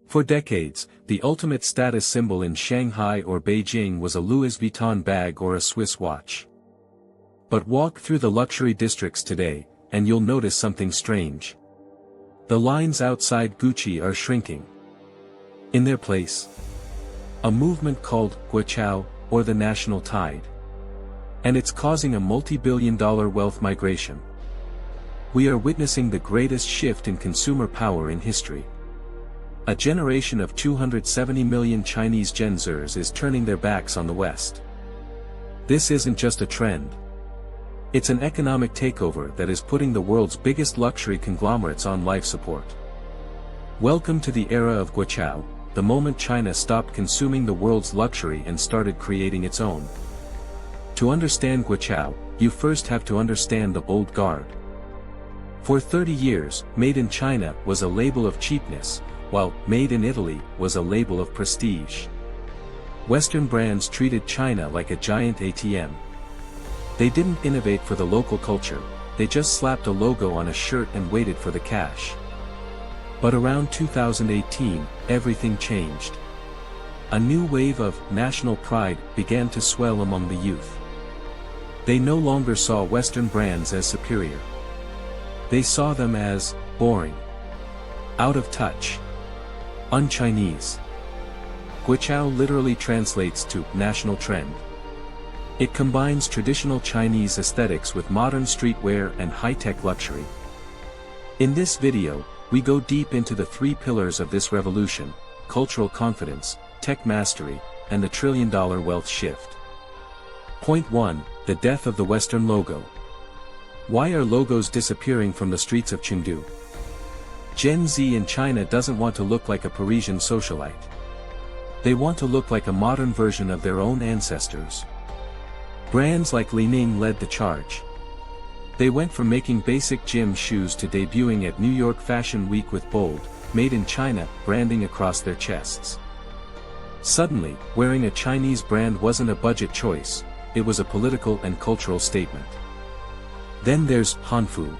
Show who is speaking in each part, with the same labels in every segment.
Speaker 1: For decades, the ultimate status symbol in Shanghai or Beijing was a Louis Vuitton bag or a Swiss watch. But walk through the luxury districts today, and you'll notice something strange. The lines outside Gucci are shrinking. In their place, a movement called Guochao, or the national tide. And it's causing a multi-billion-dollar wealth migration. We are witnessing the greatest shift in consumer power in history. A generation of 270 million Chinese Gen Zers is turning their backs on the West. This isn't just a trend. It's an economic takeover that is putting the world's biggest luxury conglomerates on life support. Welcome to the era of Guochao, the moment China stopped consuming the world's luxury and started creating its own. To understand Guochao, you first have to understand the old guard. For 30 years, Made in China was a label of cheapness, while Made in Italy was a label of prestige. Western brands treated China like a giant ATM. They didn't innovate for the local culture, they just slapped a logo on a shirt and waited for the cash. But around 2018, everything changed. A new wave of national pride began to swell among the youth. They no longer saw Western brands as superior. They saw them as boring, out of touch, un-Chinese. Guochao literally translates to national trend. It combines traditional Chinese aesthetics with modern streetwear and high-tech luxury. In this video, we go deep into the three pillars of this revolution: cultural confidence, tech mastery, and the trillion-dollar wealth shift. Point 1. The death of the Western logo. Why are logos disappearing from the streets of Chengdu? Gen Z in China doesn't want to look like a Parisian socialite. They want to look like a modern version of their own ancestors. Brands like Li-Ning led the charge. They went from making basic gym shoes to debuting at New York Fashion Week with bold, "Made in China" branding across their chests. Suddenly, wearing a Chinese brand wasn't a budget choice, it was a political and cultural statement. Then there's Hanfu.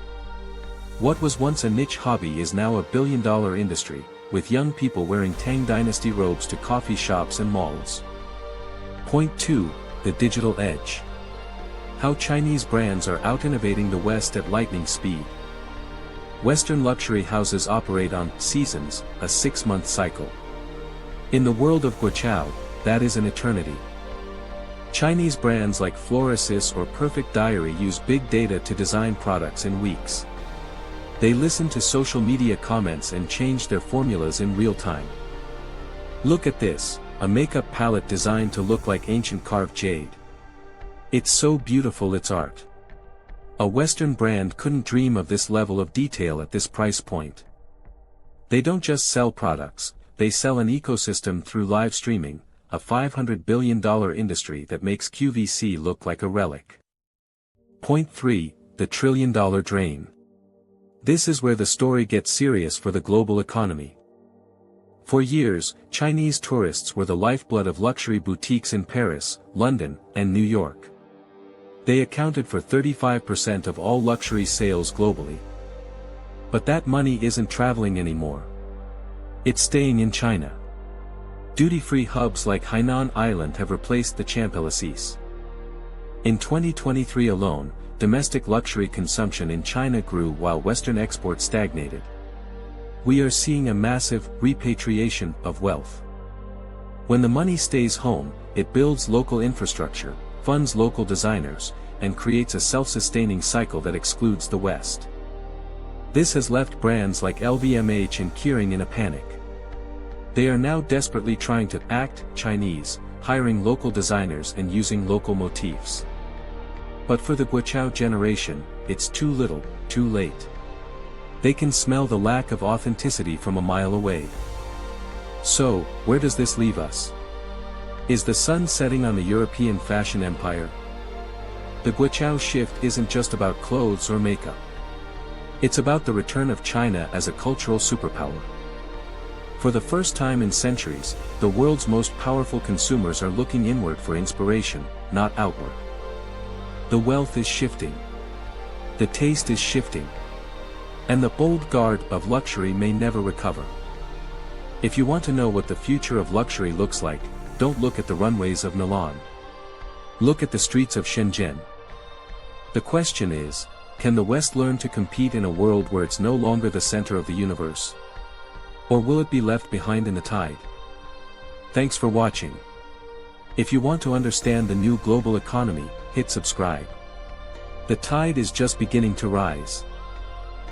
Speaker 1: What was once a niche hobby is now a billion-dollar industry, with young people wearing Tang Dynasty robes to coffee shops and malls. Point 2. The digital edge. How Chinese brands are out-innovating the West at lightning speed. Western luxury houses operate on seasons, a 6-month cycle. In the world of Guochao, that is an eternity. Chinese brands like Florasis or Perfect Diary use big data to design products in weeks. They listen to social media comments and change their formulas in real time. Look at this, a makeup palette designed to look like ancient carved jade. It's so beautiful it's art. A Western brand couldn't dream of this level of detail at this price point. They don't just sell products, they sell an ecosystem through live streaming, a $500 billion industry that makes QVC look like a relic. Point 3. The trillion-dollar drain. This is where the story gets serious for the global economy. For years, Chinese tourists were the lifeblood of luxury boutiques in Paris, London, and New York. They accounted for 35% of all luxury sales globally. But that money isn't traveling anymore. It's staying in China. Duty-free hubs like Hainan Island have replaced the Champs-Élysées. In 2023 alone, domestic luxury consumption in China grew while Western exports stagnated. We are seeing a massive repatriation of wealth. When the money stays home, it builds local infrastructure, funds local designers, and creates a self-sustaining cycle that excludes the West. This has left brands like LVMH and Kering in a panic. They are now desperately trying to act Chinese, hiring local designers and using local motifs. But for the Guochao generation, it's too little, too late. They can smell the lack of authenticity from a mile away. So, where does this leave us? Is the sun setting on the European fashion empire? The Guochao shift isn't just about clothes or makeup. It's about the return of China as a cultural superpower. For the first time in centuries, the world's most powerful consumers are looking inward for inspiration, not outward. The wealth is shifting. The taste is shifting. And the bold guard of luxury may never recover. If you want to know what the future of luxury looks like, don't look at the runways of Milan. Look at the streets of Shenzhen. The question is, can the West learn to compete in a world where it's no longer the center of the universe? Or will it be left behind in the tide? Thanks for watching. If you want to understand the new global economy, hit subscribe. The tide is just beginning to rise.